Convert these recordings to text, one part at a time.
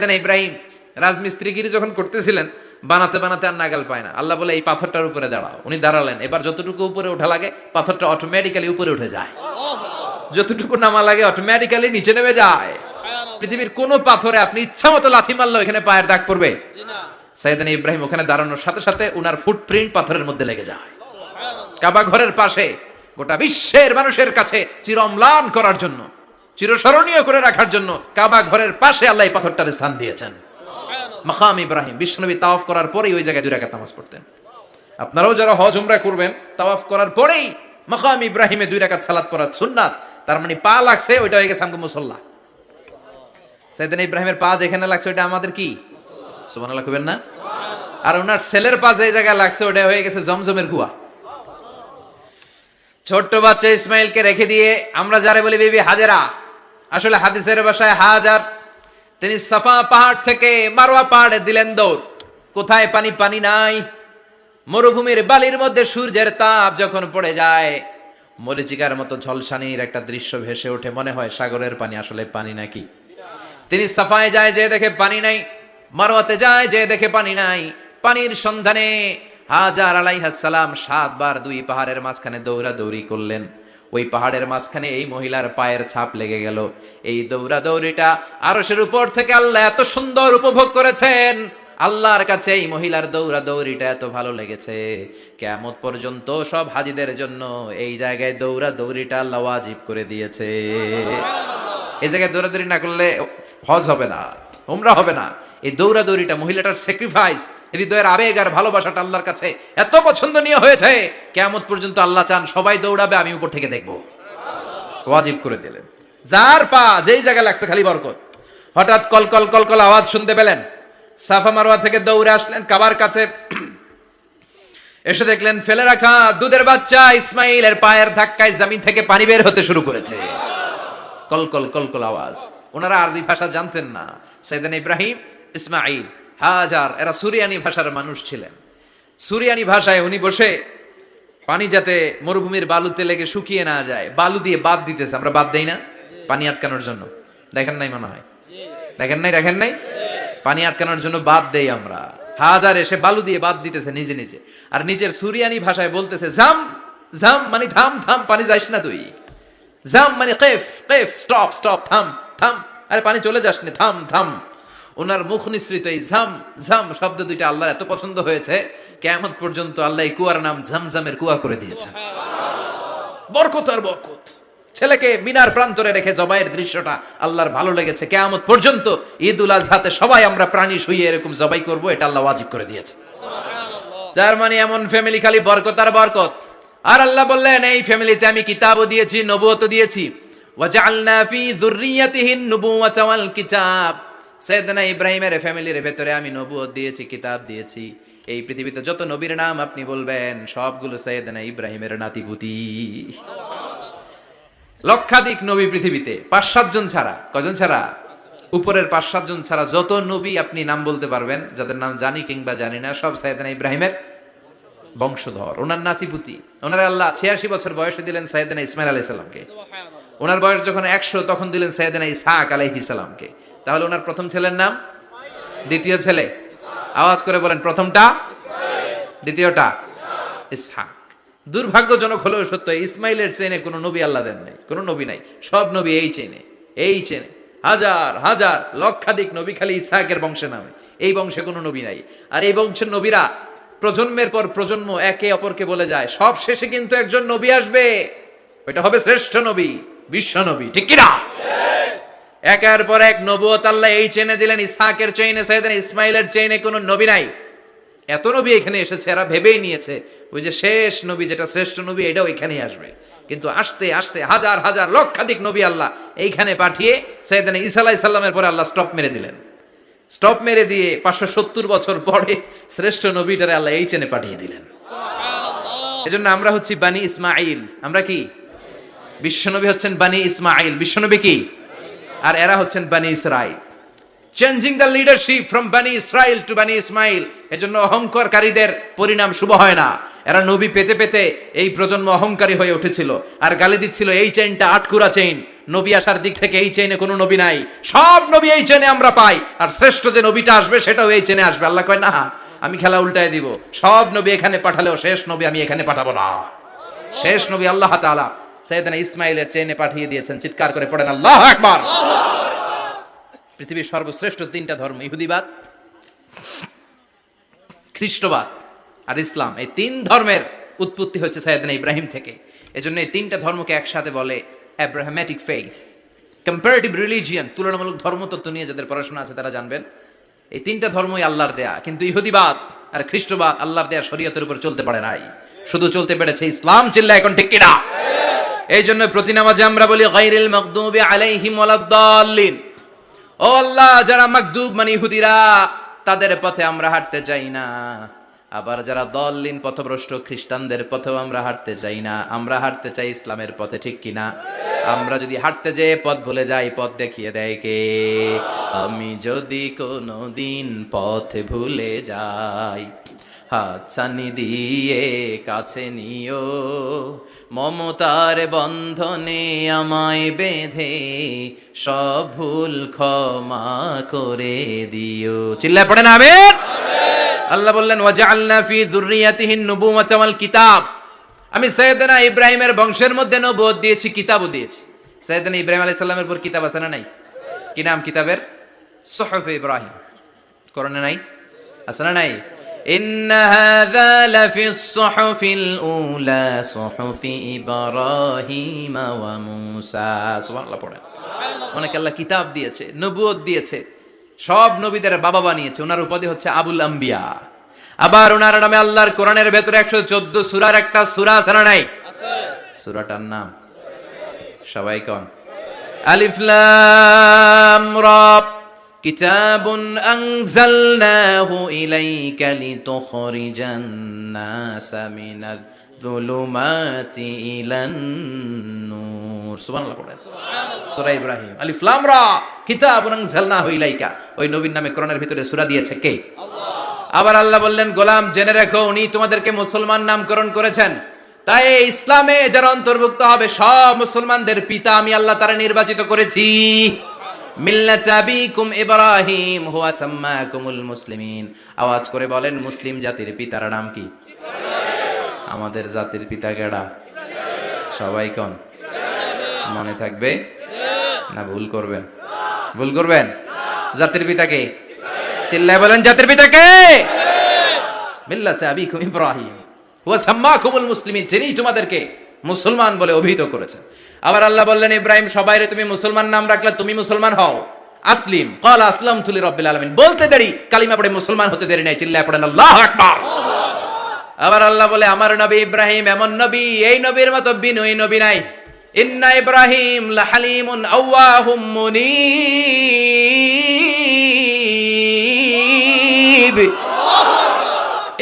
সাইয়েদনা ইব্রাহিম রাজমিস্ত্রিগিরি যখন করতেছিলেন, বানাতে বানাতে আর নাগাল পায় না। আল্লাহ বলে এই পাথরটার উপরে দাঁড়াও। উনি দাঁড়ালেন, এবার যতটুকু উপরে ওঠা লাগে পাথরটা অটোমেটিক্যালি উপরে উঠে যায়, যতটুকু নামা লাগে অটোমেটিক্যালি নিচে নেমে যায়। পৃথিবীর কোন পাথরে আপনি ইচ্ছা মতো লাথি মারলে এখানে পায়ের দাগ পড়বে? সাইয়েদনা ইব্রাহিম ওখানে দাঁড়ানোর সাথে সাথে উনার ফুটপ্রিন্ট পাথরের মধ্যে লেগে যায়। কাবা ঘরের পাশে গোটা বিশ্বের মানুষের কাছে চির অম্লান করার জন্য, চিরস্মরণীয় করে রাখার জন্য কাবা ঘরের পাশে আল্লাহ এই পাথরটার স্থান দিয়েছেন। মাকাম ইব্রাহিম, বিশ্বনবী তাওয়াফ করার পরেই ওই জায়গায় 2 রাকাত নামাজ পড়তেন। আপনারাও যারা হজ উমরা করবেন, তাওয়াফ করার পরেই মাকাম ইব্রাহিমে 2 রাকাত সালাত পড়া সুন্নাত। তার মানে পা লাগছে, ওইটা হয়ে গেছে আমগো মুসাল্লা। সাইয়েদনা ইব্রাহিমের পা যেখানে লাগছে ওইটা আমাদের কি? সুবহানাল্লাহ কইবেন না? আর ওনার ছেলের পা যে জায়গায় লাগছে ওটা হয়ে গেছে জমজমের কুয়া। ছোট্ট বাচ্চা ইসমাইলকে রেখে দিয়ে আমরা যারে বলি বিবি হাজেরা, আসলে হাদিসের ভাষায় হাজার, তিনি সাফা পাহাড় থেকে মারওয়া পাহাড়ে দিলেন দৌড়। কোথায় পানি? পানি নাই। মরুভূমির বালির মধ্যে সূর্যের তাপ যখন পড়ে যায়, মরিচিকার মতো ঝলসানির একটা দৃশ্য ভেসে ওঠে, মনে হয় সাগরের পানি, আসলে পানি নাকি। তিনি সাফায় যায়, যে দেখে পানি নাই। মারওয়াতে যায়, যে দেখে পানি নাই। পানির সন্ধানে হাজার আলাইহিস সালাম 7 বার 2 পাহাড়ের মাঝখানে দৌড়াদৌড়ি করলেন। ওই পাহাড়ের মাঝখানে এই মহিলার পায়ের ছাপ লেগে গেল। এই দৌড়াদৌড়িটা আরশের উপর থেকে আল্লাহ এত সুন্দর উপভোগ করেছেন। আল্লাহর কাছে এই মহিলার দৌড়াদৌড়িটা এত ভালো লেগেছে, কিয়ামত পর্যন্ত সব হাজীদের জন্য এই জায়গায় দৌড়াদৌড়িটা আল্লাহ ওয়াজিব করে দিয়েছে। এই জায়গায় দৌড়াদৌড়ি না করলে হজ হবে না, উমরা হবে না। এই দৌড়াদৌড়িটা, মহিলাটার স্যাক্রিফাইস, হৃদয়ের আবেগ আর ভালোবাসাটা আল্লাহর কাছে এত পছন্দনীয় হয়েছে, কিয়ামত পর্যন্ত আল্লাহ চান সবাই দৌড়াবে, আমি উপর থেকে দেখব। ওয়াজিব করে দিলেন। যার পা যেই জায়গায় লাগছে খালি বরকত। হঠাৎ কলকল কলকল আওয়াজ শুনতে পেলেন। সাফা মারওয়া থেকে দৌড়ে আসলেন কাবার কাছে। এসে দেখলেন ফেলে রাখা দুধের বাচ্চা ইসমাইলের পায়ের ধাক্কায় জমিন থেকে পানি বের হতে শুরু করেছে। কলকল কলকল আওয়াজ। ওনারা আরবি ভাষা জানতেন না। সাইয়েদনা ইব্রাহিম, ইসমাইল, হাজার, এরা সুরিয়ানি ভাষার মানুষ ছিলেন। সুরিয়ানি ভাষায় উনি বসে পানি যাতে মরুভূমির বালুতে লেগে শুকিয়ে না যায়, বালু দিয়ে বাদ দিতেছে। আমরা বাদ দেই না পানি আটকানোর জন্য? দেখেন নাই মনে হয়? দেখেন নাই? পানি আটকানোর জন্য বাদ দেই আমরা। হাজার এসে বালু দিয়ে বাদ দিতেছে নিজে নিজে, আর নিজের সুরিয়ানি ভাষায় বলতেছে জাম জাম, মানে থাম থাম, পানি যাইস না তুই। জাম মানে কেফ কেফ, স্টপ স্টপ, থাম থাম, আরে পানি চলে যাস না, থাম থাম। ওনার মুখ নিঃসৃত এই ঝাম ঝাম শব্দ দুইটা আল্লাহর এত পছন্দ হয়েছে, কিয়ামত পর্যন্ত আল্লাহ এই কুয়ার নাম ঝমঝমের কুয়া করে দিয়েছেন। বরকত আর বরকত। ছেলেকে মিনার প্রান্তরে রেখে জবাইয়ের দৃশ্যটা আল্লাহর ভালো লেগেছে। কিয়ামত পর্যন্ত ঈদুল আজহাতে সবাই আমরা প্রাণী শুইয়ে এরকম জবাই করব, এটা আল্লাহ ওয়াজিব করে দিয়েছে। যার মানে এমন ফ্যামিলি খালি বরকত আর বরকত। আর আল্লাহ বললেন এই ফ্যামিলিতে আমি কিতাবও দিয়েছি, নবুয়তও দিয়েছি। ওয়াজআলনা ফি যুররিয়াতিহিন নুবুওয়াতা ওয়াল কিতাব। সাইয়েদনা ইব্রাহিমের ফ্যামিলির ভেতরে আমি নবুয়ত দিয়েছি, কিতাব দিয়েছি। এই পৃথিবীতে যত নবীর নাম আপনি বলবেন সবগুলো সাইয়েদনা ইব্রাহিমের নাতিপুতি। লক্ষাধিক নবী পৃথিবীতে, 5-7 জন ছাড়া। কয়জন ছাড়া? উপরের 5-7 জন ছাড়া যত নবী আপনি নাম বলতে পারবেন, যাদের নাম জানি কিংবা জানি না, সব সাইয়েদনা ইব্রাহিমের বংশধর, ওনার নাতিপুতি। ওনার আল্লাহ 86 বছর বয়সে দিলেন সাইয়েদনা ইসমাইল আলাইহিস সালামকে। ওনার বয়স যখন 100 তখন দিলেন সাইয়েদনা ইসহাক আলাইহিস সালামকে। তাহলে ওনার প্রথম ছেলের নাম? দ্বিতীয় ছেলে? আওয়াজ করে বলেন, প্রথমটা দ্বিতীয়টা ইসহাক। দুর্ভাগ্যজনক হলেও সত্য, ইসমাইলের চেনে কোনো নবী আল্লাহ দেন নাই, কোনো নবী নাই। সব নবী এই চেনে। হাজার হাজার লক্ষাধিক নবী খালি ইসহাকের বংশে নামে। এই বংশে কোনো নবী নাই। আর এই বংশের নবীরা প্রজন্মের পর প্রজন্ম একে অপরকে বলে যায়, সব শেষে কিন্তু একজন নবী আসবে, ওইটা হবে শ্রেষ্ঠ নবী, বিশ্ব নবী। ঠিক কিনা? একের পর এক নবুয়ত আল্লাহ এই চেনে দিলেন। ইসহাকের চেইনে, সাইয়েদনা ইসমাইলের চেইনে কোনো নবী নাই। এত নবী এখানে এসেছে, এরা ভেবেই নিয়েছে ওই যে শেষ নবী, যেটা শ্রেষ্ঠ নবী, এটাও এখানেই আসবে। কিন্তু আস্তে আস্তে হাজার হাজার লক্ষাধিক নবী আল্লাহ এইখানে পাঠিয়ে সাইয়েদনা ঈসা আলাইহিস সালামের পরে আল্লাহ স্টপ মেরে দিলেন। স্টপ মেরে দিয়ে 570 বছর পরে শ্রেষ্ঠ নবীটারে আল্লাহ এই চেনে পাঠিয়ে দিলেন। এজন্য আমরা হচ্ছি বানি ইসমাইল। আমরা কি? বিশ্বনবী হচ্ছেন বানি ইসমাইল, বিশ্বনবী কি? আর এরা হচ্ছেন বানি Israil. Changing the leadership from বানি ইসরাইল টু বানি ইসমাইল। এজন্য অহংকারীদের পরিণাম শুভ হয় না। এরা নবী পেতে পেতে এই প্রজন্ম অহংকারী হয়ে উঠেছিল আর গালি দিচ্ছিল এই চেইনটা আটকুরা চেইন, নবী আসার দিক থেকে এই চেইনে কোনো নবী নাই, সব নবী এই চেইনে আমরা পাই, আর শ্রেষ্ঠ যে নবীটা আসবে সেটাও এই চেইনে আসবে। আল্লাহ কয় না, আমি খেলা উল্টায় দিব, সব নবী এখানে পাঠালেও শেষ নবী আমি এখানে পাঠাবো না। শেষ নবী আল্লাহ তাআলা সাইয়েদনা ইসমাইলের চেইনে পাঠিয়ে দিয়েছেন। চিৎকার করে পড়েন আল্লাহু আকবার। পৃথিবীর সর্বশ্রেষ্ঠ তিনটা ধর্ম, ইহুদিবাদ, খ্রিস্টবাদ আর ইসলাম, এই তিন ধর্মের উৎপত্তি হচ্ছে সাইয়েদনা ইব্রাহিম থেকে। এজন্য এই তিনটা ধর্মকে একসাথে বলে অ্যাব্রাহামেটিক ফেইথ। কম্পারেটিভ রিলিজিয়ান, তুলনামূলক ধর্মতত্ত্ব নিয়ে যাদের পড়াশোনা আছে তারা জানবেন এই তিনটা ধর্মই আল্লাহর দেয়া, কিন্তু ইহুদিবাদ আর খ্রিস্টবাদ আল্লাহর দেয়া শরীয়তের উপর চলতে পারে নাই, শুধু চলতে পেরেছে ইসলাম। চিল্লা এখন ঠিক কিনা? এই জন্য প্রতি নামাজে আমরা বলি গায়রিল মাগদুবি আলাইহিম ওয়ালাদ-দাল্লিন। ও আল্লাহ, যারা মাগদুব মানে ইহুদিরা, তাদের পথে আমরা হাঁটতে চাই না। আবার যারা দল্লিন পথভ্রষ্ট খ্রিস্টানদের পথেও আমরা হাঁটতে চাই না, আমরা হাঁটতে চাই ইসলামের পথে। ঠিক কিনা? আমরা যদি হাঁটতে যেয়ে পথ ভুলে যাই, পথ দেখিয়ে দেয় কে? আমি যদি কোনো দিন পথ ভুলে যাই, হাতছানি দিয়ে কাছে নিও, মমতার বন্ধনে আমায় বেঁধে সব ভুল ক্ষমা করে দিও। চিল্লায় পড়েন আমিন। আল্লাহ বললেন ওয়াজআলনা ফি যুররিয়াতিহিন নুবুওয়াতা ওয়াল কিতাব। আমি সাইয়েদনা ইব্রাহিমের বংশের মধ্যে নবুয়ত দিয়েছি, কিতাবও দিয়েছি। সাইয়েদনা ইব্রাহিম আলাইহিস সালামের উপর কিতাব আছে না নাই? কি নাম কিতাবের? সুহুফ ইব্রাহিম। কোরআনে নাই? আছে না নাই? ইন্না হাযা লাফিস সুহুফিল উলা সুহুফি ইব্রাহিম ওয়া মূসা। সুবহানাল্লাহ পড়েন। অনেক আল্লাহ কিতাব দিয়েছে, নবুয়ত দিয়েছে, সব নবীদের বাবা বানিয়েছে। ওনার উপাধি হচ্ছে আবুল আম্বিয়া। আবার ওনার নামে আল্লাহর কোরআনের ভেতরে 114 সূরার একটা সূরা আছে না নাই? আছে। সূরাটার নাম সবাই কোন? আলিফ লাম রা। কিতাবুন আনজালনাহু ইলাইকা লিতুখরিজান নাসা মিনাজ যুলুমাতি ইলান নূর। সুবহানাল্লাহ পড়েন। সূরা ইব্রাহিম আলিফ লাম রা কিতাবুন আনজালনাহু ইলাইকা। ওই নবীর নামে কোরআনের ভিতরে সূরা দিয়েছে কে? আল্লাহ। আবার আল্লাহ বললেন গোলাম জেনে রাখো উনি তোমাদেরকে মুসলমান নামকরণ করেছেন, তাই ইসলামে যারা অন্তর্ভুক্ত হবে সব মুসলমানদের পিতা আমি আল্লাহ তারা নির্বাচিত করেছি। মিল্লাত আবিকুম ইব্রাহিম হুয়া সাম্মাকুমুল মুসলিমিন। আওয়াজ করে বলেন মুসলিম জাতির পিতার নাম কি? আমাদের জাতির পিতা কেডা? সবাই কোন? মনে থাকবে না ভুল করবেন? ভুল করবেন? জাতির পিতা কে? চিল্লায় বলেন জাতির পিতা কে? মিল্লাত আবিকুম ইব্রাহিম হুয়া সাম্মাকুমুল মুসলিমিন, যিনি তোমাদেরকে মুসলমান বলে অভিহিত করেছেন। আবার আল্লাহ বললেন ইব্রাহিম সবাইরে তুমি মুসলমান নাম রাখলে, তুমি মুসলমান হও। আসলিম ক্বালা আসলামতু লিরাব্বিল আলামিন, বলতে দেরি, কালিমা পড়ে মুসলমান হতে দেরি নাই। চিল্লায় পড়েন আল্লাহু আকবার। আবার আল্লাহ বলে আমার নবী ইব্রাহিম এমন নবী, এই নবীর মতো বিনয়ী নবী নাই। ইন্না ইব্রাহিম লাহালিমুন আওয়াহুম মুনীব।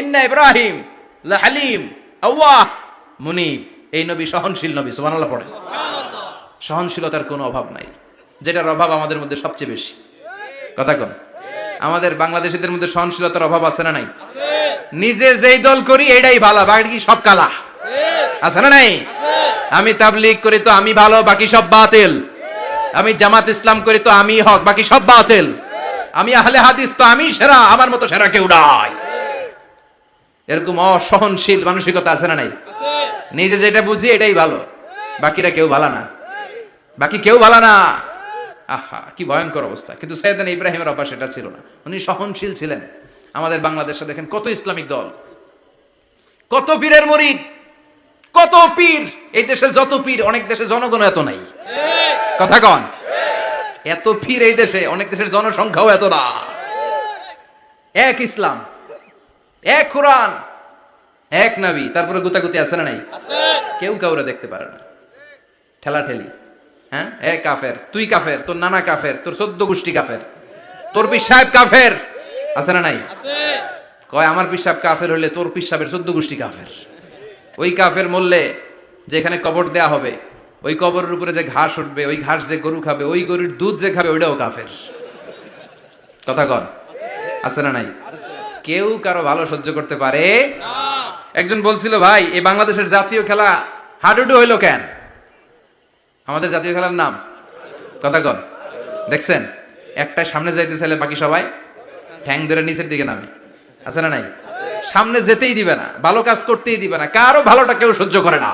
ইন্না ইব্রাহিম লাহালিম আওয়াহ মুনীব। এই নবী সহনশীল নবী। সুবহানাল্লাহ পড়েন। সহনশীলতার কোনো অভাব নাই, যেটার অভাব আমাদের মধ্যে সবচেয়ে বেশি। কথা কোন? আমাদের বাংলাদেশীদের মধ্যে সহনশীলতার অভাব আছে না নাই? নিজে যেই দল করি এটাই ভালো, বাকি সব কালা। আছে না নাই? আমি তাবলীগ করি তো আমি ভালো, বাকি সব বাতিল। আমি জামাত ইসলাম করি তো আমি হক, বাকি সব বাতিল। আমি আহলে হাদিস তো আমি সেরা, আমার মতো সেরা কেউ নাই। এরকম অসহনশীল মানসিকতা আছে না নাই? নিজে যেটা বুঝি এটাই ভালো, বাকিরা কেউ ভালো না, বাকি কেউ ভালো না। আহা কি ভয়ঙ্কর অবস্থা। কিন্তু সাইয়েদনা ইব্রাহিমের অভ্যাস এটা ছিল না, উনি সহনশীল ছিলেন। আমাদের বাংলাদেশে দেখেন কত ইসলামিক দল, কত পীরের মুরিদ, কত পীর। এই দেশে যত পীর, অনেক দেশে জনগণ এত নাই। কথা কন? এত পীর এই দেশে, অনেক দেশের জনসংখ্যাও এত না। এক ইসলাম, এক কোরআন, এক নবী, তারপরে গুতাগুতি আছে না নাই? কেউ কাউরে দেখতে পারে না, ঠেলাঠেলি। হ্যাঁ, এ কাফের, তুই কাফের, তোর নানা কাফের, তোর 14 গোষ্ঠী কাফের, তোর পীর সাহেব কাফের। আছে না নাই? কয় আমার পীর সাহেব কাফের হলে তোর পীর সাহেবের 14 গোষ্ঠী কাফের। ওই কাফের মরলে যেখানে কবর দেয়া হবে, ওই কবরের উপরে যে ঘাস উঠবে, ওই ঘাস যে গরু খাবে, ওই গরুর দুধ যে খাবে, ওইটাও কাফের। কথা কন? আছে না নাই? কেউ কারো ভালো সহ্য করতে পারে না। একজন বলছিল, ভাই এই বাংলাদেশের জাতীয় খেলা হাডুডু হইলো কেন? আমাদের জাতীয় খেলার নাম কথা কন, দেখছেন একটা সামনে যাইতে চাইলে বাকি সবাই ঠ্যাং ধরে নিচের দিকে নামে, আছে না নাই? সামনে যেতেই দিবে না, ভালো কাজ করতেই দিবে না, কারো ভালোটা কেউ সহ্য করে না।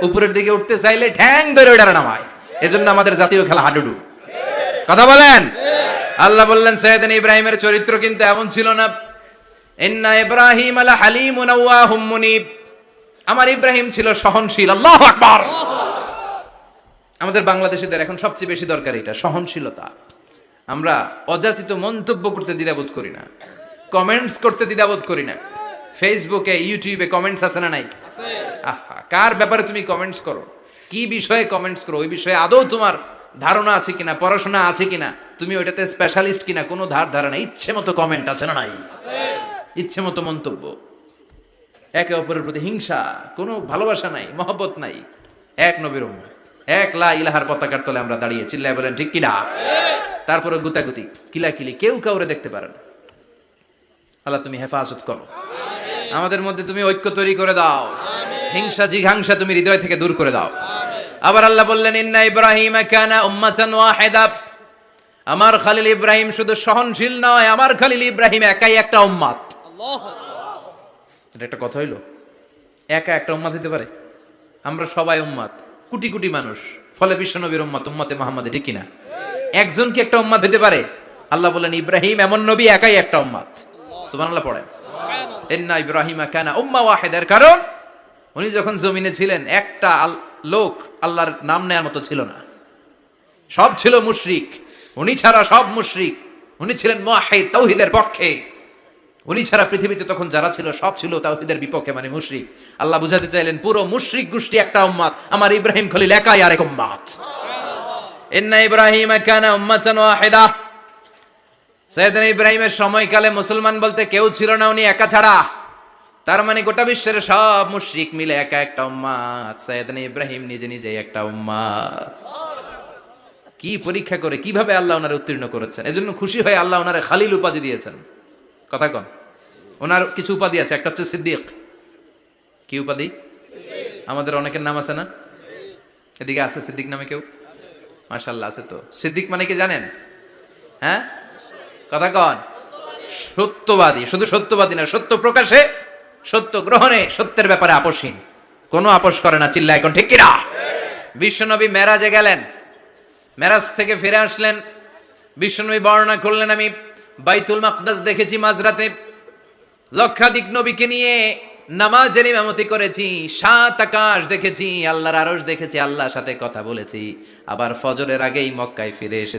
উপরের দিকে উঠতে চাইলে ঠ্যাং ধরে ওইটারে নামায়। এজন্য আমাদের জাতীয় খেলা হাডুডু। কথা বলেন। আল্লাহ বললেন সাইয়েদনা ইব্রাহিমের চরিত্র কিন্তু এমন ছিল না। ইন্না ইব্রাহিম আলা হালিমুন আওয়াহুম মুনিব। আমার ইব্রাহিম ছিল সহনশীল। আল্লাহু আকবার। আমাদের বাংলাদেশীদের এখন সবচেয়ে বেশি দরকার এটা, সহনশীলতা। আমরা অযাচিত মন্তব্য করতে দ্বিধাবোধ করি না, কমেন্টস করতে দ্বিধাবোধ করি না। ফেসবুকে ইউটিউবে কমেন্টস আছে না নাই? আহা, কার ব্যাপারে তুমি কমেন্টস করো, কি বিষয়ে কমেন্টস করো, ওই বিষয়ে আদৌ তোমার ধারণা আছে কিনা, পড়াশোনা আছে কিনা, তুমি ওইটাতে স্পেশালিস্ট কিনা, কোনো ধারণা, ইচ্ছে মতো কমেন্ট আছে না নাই? ইচ্ছে মতো মন্তব্য, একে অপরের প্রতি হিংসা, কোনো ভালোবাসা নাই, মহব্বত নাই। এক নবীর উম্মত, এক লা ইলাহার পতাকার তলে আমরা দাঁড়িয়ে, চিল্লায় বলেন ঠিক কিনা? তারপরে গুতাগুতি, কিলাকিলি, কেউ কাউরে দেখতে পারে না। আল্লাহ তুমি হেফাজত করো, আমাদের মধ্যে তুমি ঐক্য তৈরি করে দাও, হিংসা জিঘাংসা তুমি হৃদয় থেকে দূর করে দাও। আবার আল্লাহ বললেন ইন্না ইব্রাহিম কানা উম্মাতান ওয়াহিদা। আমার খলিল ইব্রাহিম শুধু সহনশীল নয়, আমার খলিল ইব্রাহিম একাই একটা উম্মত। এটা একটা কথা হইলো, একা একটা উম্মত হইতে পারে? আমরা সবাই উম্মত, কোটি কোটি মানুষ, ফলে বিশ্বনবীর উম্মত, উম্মতে মুহাম্মাদে, ঠিক কিনা? একজন কি একটা উম্মত হইতে পারে? আল্লাহ বলেন ইব্রাহিম এমন নবী, একাই একটা উম্মত। সুবহানাল্লাহ পড়েন। ইন্না ইব্রাহিম কানা উম্মা ওয়াহিদার, কারণ উনি যখন জমিনে ছিলেন একটা লোক আল্লাহর নাম নেয়ার মতো ছিল না, সব ছিল মুশরিক। উনি ছাড়া সব মুশরিক। উনি ছিলেন মুওয়াহিদ, তাওহীদের পক্ষে। উনি ছাড়া পৃথিবীতে তখন যারা ছিল সব ছিল তাওহীদের বিপক্ষে, মানে মুশরিক। আল্লাহ বুঝাতে চাইলেন পুরো মুশরিক গোষ্ঠী একটা উম্মত, আমার ইব্রাহিম খলিল একাই আরেক উম্মত। ইন্না ইব্রাহিম কানা উম্মাতান ওয়াহিদা। সাইয়েদনা ইব্রাহিমের সময়কালে মুসলমান বলতে কেউ ছিল না, উনি একা ছাড়া। তার মানে গোটা বিশ্বের সব মুশরিক মিলে একা একটা উম্মত, সাইয়েদনা ইব্রাহিম নিজে নিজে একটা উম্মত। কি পরীক্ষা করে, কিভাবে আল্লাহ ওনারে উত্তীর্ণ করেছেন। এজন্য খুশি হয়ে আল্লাহ ওনারে খালিল উপাধি দিয়েছেন। কথা কন, ওনার কিছু উপাধি আছে, একটা হচ্ছে সিদ্দিক। কি উপাধি? আমাদের অনেকের নাম আছে না? এদিকে আছে সিদ্দিক নামে কেউ? মাশাআল্লাহ আছে তো। সিদ্দিক মানে কি জানেন? হ্যাঁ, কথা কন। সত্যবাদী, শুধু সত্যবাদী না, সত্য প্রকাশে, সত্য গ্রহণে, সত্যের ব্যাপারে আপোষহীন, কোনো আপোষ করে না। চিল্লা এখন ঠিক কিনা? বিশ্বনবী মেরাজে গেলেন, মেরাজ থেকে ফিরে আসলেন। বিশ্বনবী বর্ণনা করলেন, আমি বাইতুল মাকদাস দেখেছি মাঝরাতে, লক্ষাধিক নবীকে নিয়ে নামাজের ইমামতি করেছি, 7 আকাশ দেখেছি, আল্লাহর আরশ দেখেছি, আল্লাহর সাথে কথা বলেছি। আবার ফজরের আগেই মক্কায় ফিরে এসে